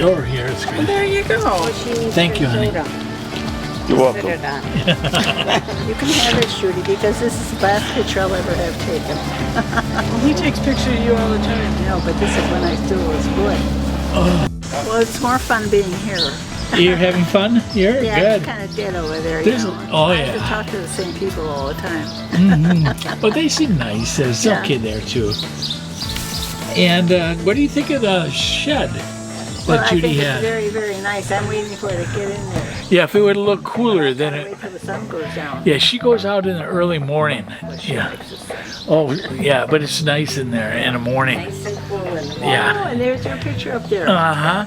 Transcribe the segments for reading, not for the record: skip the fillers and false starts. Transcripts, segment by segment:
Over here, it's Well, good. there you go. Thank you, honey. You're welcome. You can have it, Judy, because this is the last picture I'll ever have taken. Well, he takes pictures of you all the time. No, but this is when I still was good. Well, it's more fun being here. You're having fun here? Yeah, Good. it's kind of dead over there, There's you a- know. oh, I have yeah. to talk to the same people all the time. But they seem nice. There's Yeah. some kid there too. And what do you think of the shed Well, that I Judy think it's had? very, very nice. I'm waiting for it to get in there. Yeah, if it would look cooler, then Wait it. till the sun goes down. Yeah, she goes out in the early morning. Yeah. Oh, yeah, but it's nice in there in the morning. Nice and cool. And Yeah. Oh, and there's your picture up there. Uh huh.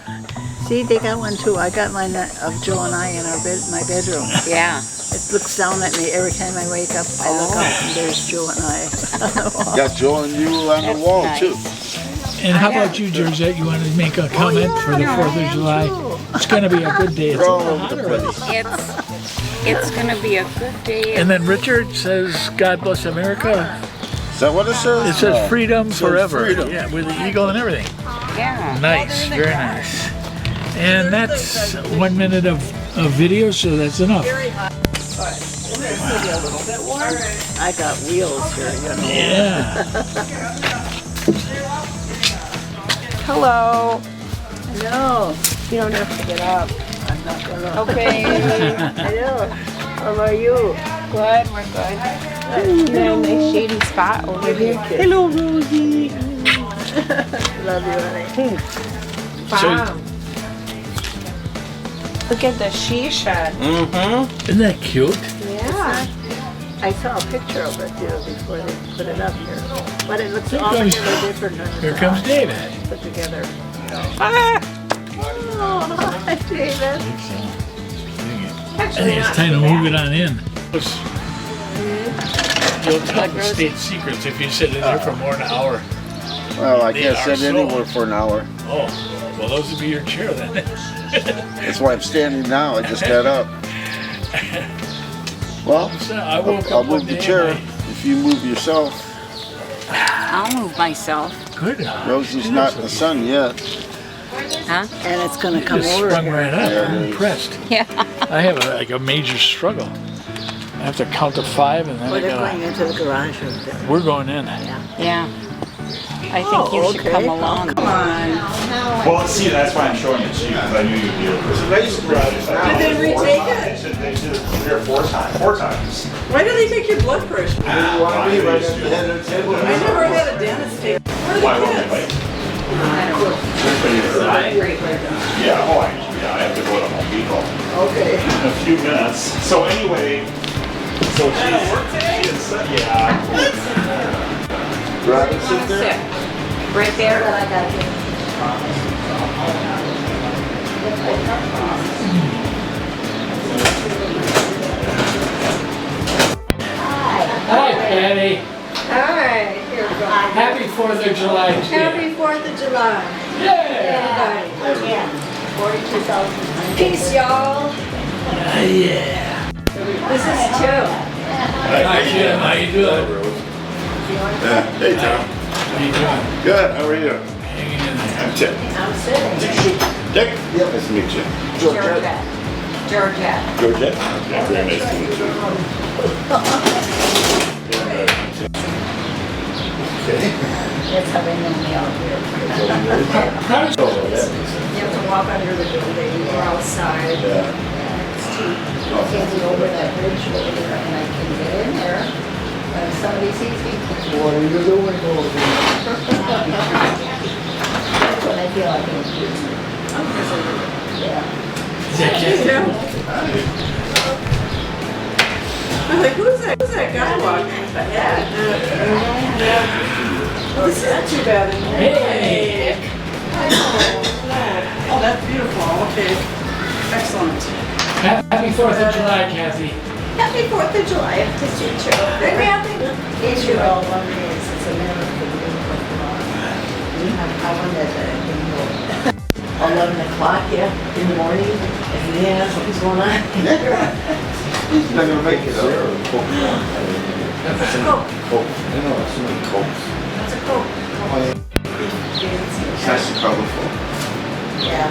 See, they got one too. I got mine of Joe and I in my bedroom. Yeah. It looks down at me every time I wake up. I look up and there's Joe and I. Got Joe and you on the wall too. And how about you, Georgette? You want to make a comment for the 4th of July? It's going to be a good day. It's a We're all little over the hotter. place. It's gonna be a good day. And then Richard says, "God bless America." Is that what it says? It says freedom says forever. freedom. Yeah, with the eagle and everything. Yeah. Nice, very nice. And that's 1 minute of video, so that's enough. I got wheels here, you know. Yeah. Hello. No, You don't have to get up. I'm not gonna. Okay. Hello. How are you? Good, we're good. You're in a nice shady spot over here. Hello, Rosie. Love you, honey. Wow. Look at the she shed. Mm-hmm. Isn't that cute? Yeah. I saw a picture of it too before they put it up here. But it looks Here altogether comes- different when Here it's comes all David. put together. Ah! Oh, hi, David. I think it's time to move it on in. You'll tell the state secrets if you sit in there for more than an hour. Well, I They can't are sit so- anywhere for an hour. Oh, well, those would be your chair then. That's why I'm standing now. I just got up. Well, So I woke I'll up one move the day chair and if you move yourself. I'll move myself. Good. Rosie's not in the sun yet. Huh? And it's gonna come Just over sprung here. right up. There I'm it is. impressed. Yeah. I have like a major struggle. I have to count to 5 and then Well, I they're going gotta. into the garage over there. We're going in. Yeah. I think you should come along. Come on. Well, see, that's why I'm showing it to you, because I knew you'd be able to. Did they retake it? They did it 3 or 4 times. 4 times. Why do they take your blood pressure? Why I never had a dentist take. Where are won't the they kids? wait? Yeah, oh, I have to go to Home Depot Okay. in a few minutes. So anyway, so she is, yeah. Robin, sit there. Right there. I got you. Hi, Patty. Hi. Here we go. Happy 4th of July to you. Happy 4th of July. Yeah. Yeah. 42,000. Peace, y'all. Yeah. This is two. Hi, Jim. How you doing? Yeah. Hey, Tom. How you doing? Good. How are you? Hanging in there. I'm Tim. I'm sitting. Dick? Yep. Nice to meet you. Georgette. Georgette. Georgette? Okay, very nice to meet you. Okay. That's how they know me out here. You have to walk under the building or outside. Yeah. It's cheap. You can't get over that bridge over there and I can get in there. If somebody sees me. What are you doing over there? That's when I feel like I'm yeah. Is that Kathy? I'm like, who's that guy walking? Yeah. This is not too bad. Hey. Oh, that's beautiful. Okay. Excellent. Happy 4th of July, Kathy. Happy 4th of July to see you. Hey, Kathy. Case you're all wondering, it's American I wonder that I can go. 11 o'clock, yeah, in the morning. Yeah, something's going on. He's not gonna make it up. That's a Coke. Coke. I know, so many Cokes. That's a Coke. It's nice and colorful. Yeah.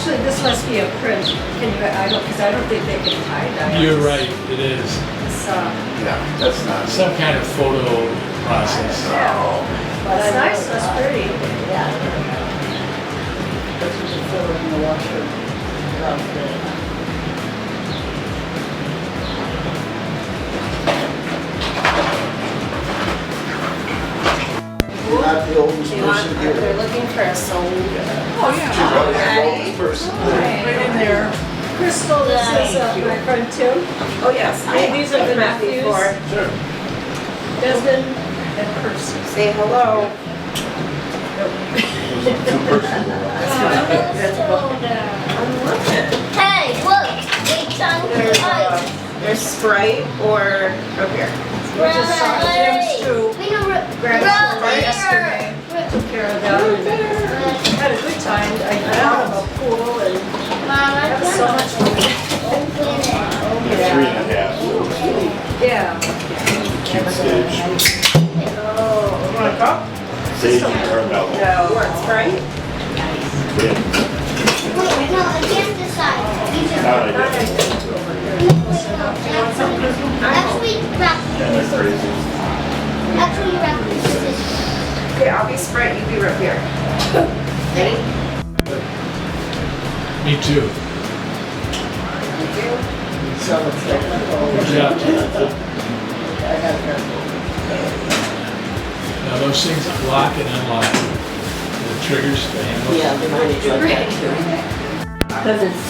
Actually, this must be a print. Can you, I don't think they can tie dye. You're right, it is. It's, Yeah, that's not. Some kind of photo process. but it's nice, it's pretty. Yeah. That's what you throw in the washer. You're not the oldest Do you want, person they're here. looking for a soul. You're not the oldest person here. Crystal, this is my friend Tim. Oh, yes. These are the met nephews. before. Desmond and Percy. Say hello. Too personal. I'm looking. Hey, look! It's on the ice. There's Sprite or root beer. We just saw Jim's too. We know Grabbed some right yesterday. Took care of them. Had a good time. I thought of a pool and had so much fun. Three and a half. Yeah. Cute stage. Oh, want a cup? Sage and caramel. You want Sprite? Yeah. Wait, no, I can't decide. You just Now I get it. actually rock Yeah, they're crazy. actually rock scissors. Okay, I'll be Sprite, you be root beer. Ready? Me too. So it's like, Good job, Jonathan. I got that. Now those things lock and unlock. The triggers, the handles. Yeah, the mine is like that too. Because it's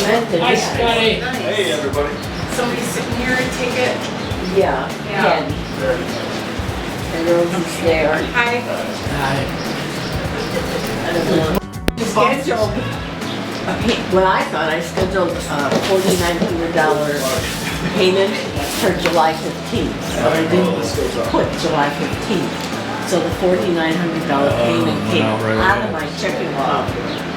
cemented. Hi, Scotty. Hey, everybody. Somebody sitting here and take it. Yeah, Yeah. Candy. And Rosie's there. Hi. Hi. Scheduled, well, I thought I scheduled a $4,900 payment for July 15th. So I didn't put July 15th. So the $4,900 payment went came out right out away. of my checking account.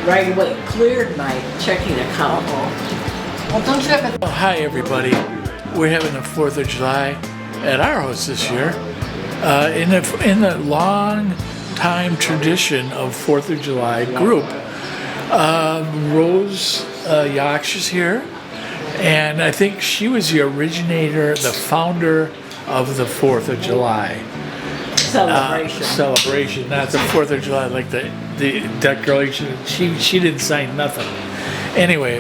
Right away, cleared my checking account. Well, don't you have a Well, hi, everybody. We're having the 4th of July at our house this year. In the long time tradition of 4th of July group, Rose Yaksh is here. And I think she was the originator, the founder of the 4th of July celebration, not the 4th of July, like the declaration. She didn't sign nothing. Anyway,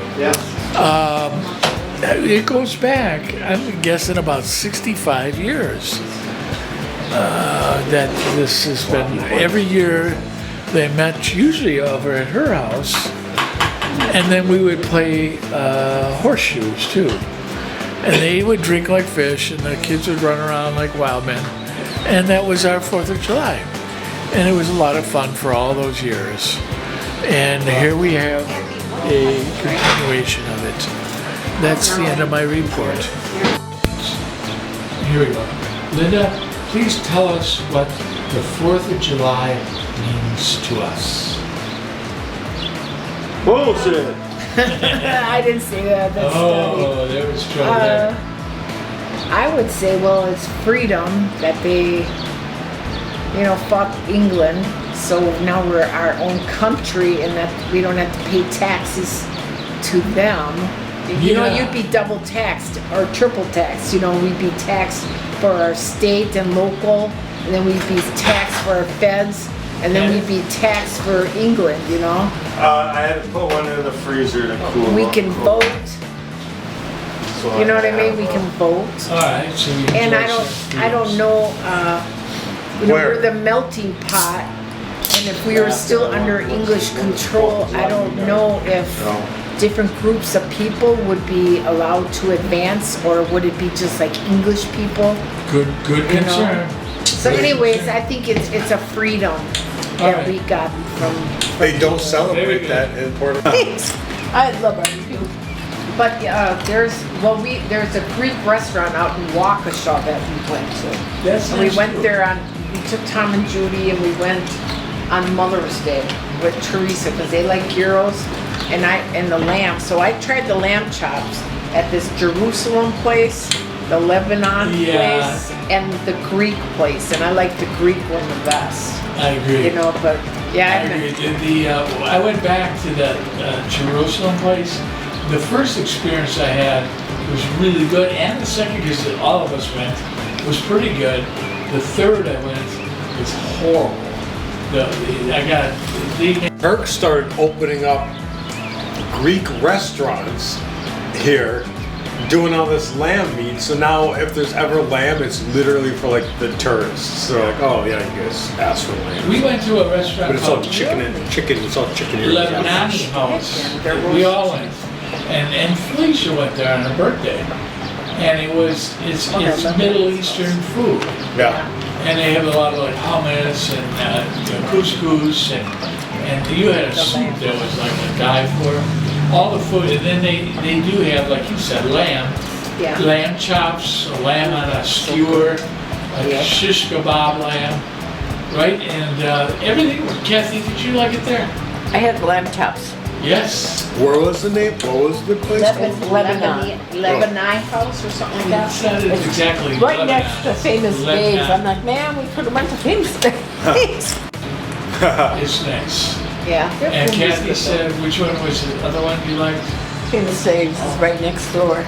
it goes back, I'm guessing, about 65 years that this has been. Every year they met usually over at her house, and then we would play horseshoes too. And they would drink like fish, and the kids would run around like wild men. And that was our 4th of July. And it was a lot of fun for all those years. And here we have a continuation of it. That's the end of my report. Here we go. Linda, please tell us what the 4th of July means to us. Bullshit. I didn't say that. That's Oh, there was trouble there. I would say, well, it's freedom that they, fought England. So now we're our own country, and that we don't have to pay taxes to them. Yeah. You'd be double taxed or triple taxed. We'd be taxed for our state and local, and then we'd be taxed for our feds, and then we'd be taxed for England. I had to put one in the freezer to cool. We can vote. So You know what I have, mean? We can vote. All right, so we And enjoy I some don't freedoms. know, Where? we're the melting pot, and if we were still under English control, I don't know if different groups of people would be allowed to advance, or would it be just like English people? Good concern. So anyways, I think it's a freedom that Alright. we got from. They don't Very celebrate good. that in Puerto I love barbecue. But there's a Greek restaurant out in Waukesha that we went to. That's And we nice went too. there we took Tom and Judy, and we went on Mother's Day with Teresa because they like gyros and the lamb. So I tried the lamb chops at this Jerusalem place, the Lebanon Yeah. place and the Greek place, and I like the Greek one the best. I agree. You know, but yeah, I I've been- agree. I went back to that Jerusalem place. The first experience I had was really good, and the second, because all of us went, was pretty good. The third I went was horrible. Turks started opening up Greek restaurants here, doing all this lamb meat. So now, if there's ever lamb, it's literally for like the tourists. So like, oh yeah, you guys ask for lamb. We went to a restaurant But it's all called chicken and chicken. It's all chicken here. Lebanese House. We all went, and Felicia went there on her birthday, and it's Middle Eastern food, Yeah. and they have a lot of like hummus and couscous, and you had a soup that was like a dive for all the food, and then they do have, like you said, lamb, yeah. lamb chops, a lamb on a skewer, like shish kebab lamb, right? And everything. Kathy, did you like it there? I had lamb chops. Yes. Where was the name? What was the place called? Lebanon. Lebanon House or something like that. It's not exactly Right Lebanon. next to Famous Lebanon. Dave's. I'm like, man, we could have went to Famous Dave's. It's nice. Yeah. their And food is Kathy good, said, which one was the other one you liked? Famous Dave's is right next door.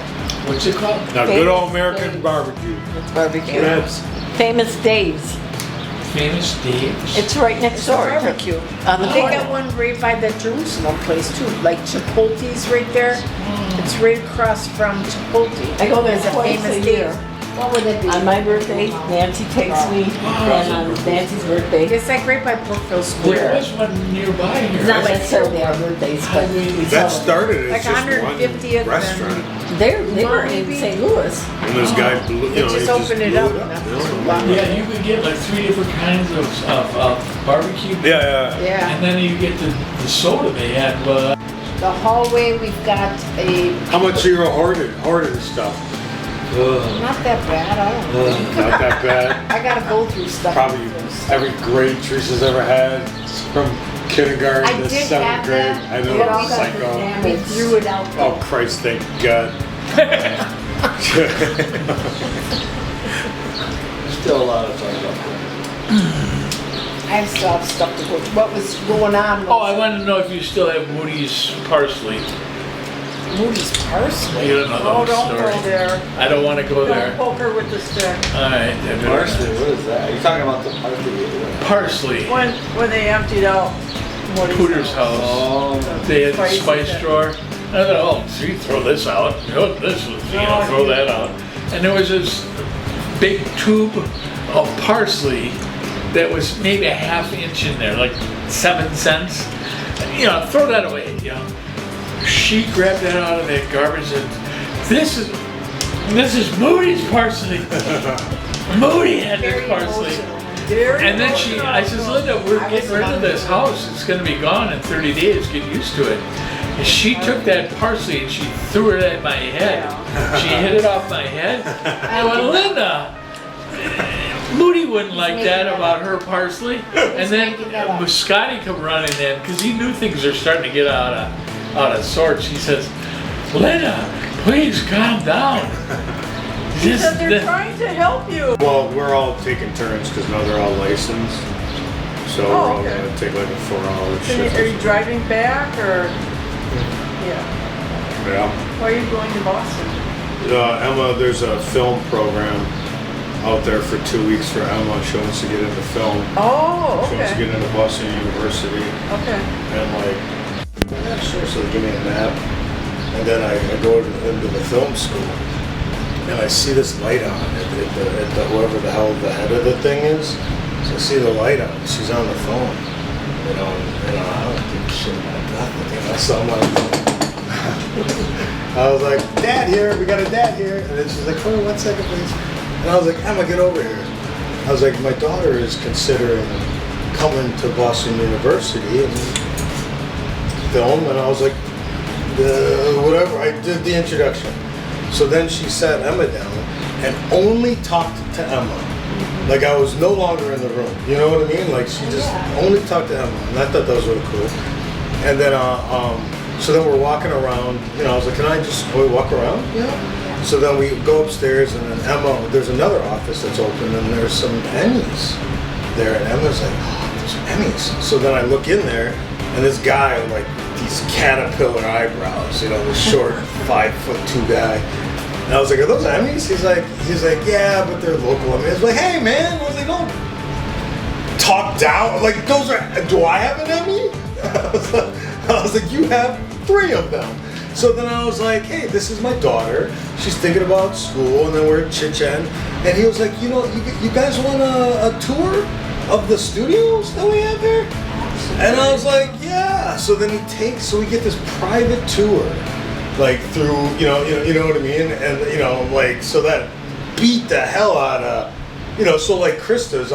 What's it called? Now, good old American barbecue. It's barbecue. Ribs. Famous Dave's. Famous Dave's. It's right next door. barbecue. On the They corner. got one right by the Jerusalem place too, like Chipotle's right there. It's right across from Chipotle. I go there There's a twice famous a year. Dave's. What would it be? On my birthday, Nancy takes me. Then on Nancy's birthday, It's like right by Brookville There Square. was one nearby here. it's not necessarily our birthdays, but we That celebrate. started Like as just one 150th restaurant. They were in Maybe. St. Louis. And this guy blew, you They know, he just just opened it blew up. it and up. that's you know? what- Yeah, you could get like 3 different kinds of barbecue. Yeah, yeah. Yeah. And then you get the soda they had. The hallway, we've got a, How much are you hoarding stuff? not that bad, I don't know. Not that bad. I gotta go through stuff. Probably every grade Teresa's ever had, from kindergarten I to did 7th have grade. that. I know, It all it's got psycho. We threw it out. Oh Christ, thank God. Still a lot of time left. I still have stuff to go through. What was going on? Oh, I wanted to know if you still have Moody's parsley. Moody's parsley. You don't know the Oh, whole don't go story. there. I don't want to go Don't there. poke her with the stick. All right. then we're Parsley, not. what is that? You're talking about the parsley. Parsley. When they emptied out Moody's Pooter's house. Oh, They had the Spicy spice thing. drawer. I thought, oh, so you throw this out, you know, this was, you know, throw that out. And there was this big tube of parsley that was maybe a ½ inch in there, like 7 cents. You know, throw that away, you know. She grabbed that out of that garbage and this is Moody's parsley. Moody had this parsley. And then I says, Linda, we're getting rid of this house. It's gonna be gone in 30 days. Get used to it. And she took that parsley and she threw it at my head. She hit it off my head. I went, Linda, Moody wouldn't like that about her parsley. And then Scotty come running in because he knew things are starting to get out of sorts. He says, Linda, please calm down. He said they're trying to help you. Well, we're all taking turns because now they're all licensed. So we're all okay. gonna take like a 4-hour So are you shift. driving back or? Yeah. Yeah. Why are you going to Boston? Emma, there's a film program out there for 2 weeks for Emma. She wants to get into film. Oh, She wants to okay. get into Boston University. Okay. And like, I'm not sure, so they give me a map. And then I go into the film school. And I see this light on at the whoever the hell the head of the thing is. So I see the light on. She's on the phone. You know, I don't give a shit about nothing. You know, so I'm like, I was like, Dad here, we got a dad here. And then she's like, hold on 1 second, please. And I was like, Emma, get over here. I was like, my daughter is considering coming to Boston University and film. And I was like, whatever. I did the introduction. So then she sat Emma down and only talked to Emma. Like I was no longer in the room. You know what I mean? Like she just only talked to Emma. And I thought that was really cool. And then, so then we're walking around. You know, I was like, can I just walk around? Yeah. So then we go upstairs, and then Emma, there's another office that's open, and there's some Emmys there, and Emma's like, oh, there's Emmys. So then I look in there, and this guy with like these caterpillar eyebrows, you know, this short 5'2" guy. And I was like, are those Emmys? He's like, yeah, but they're local Emmys. I was like, hey man, I was like, don't talk down. Like, those are, do I have an Emmy? I was like, you have 3 of them. So then I was like, hey, this is my daughter. She's thinking about school, and then we're at Chichen. And he was like, you know, you guys want a tour of the studios that we have here? And I was like, yeah. So then so we get this private tour, like through, you know what I mean? And, you know, like, so that beat the hell out of, you know, so like Krista's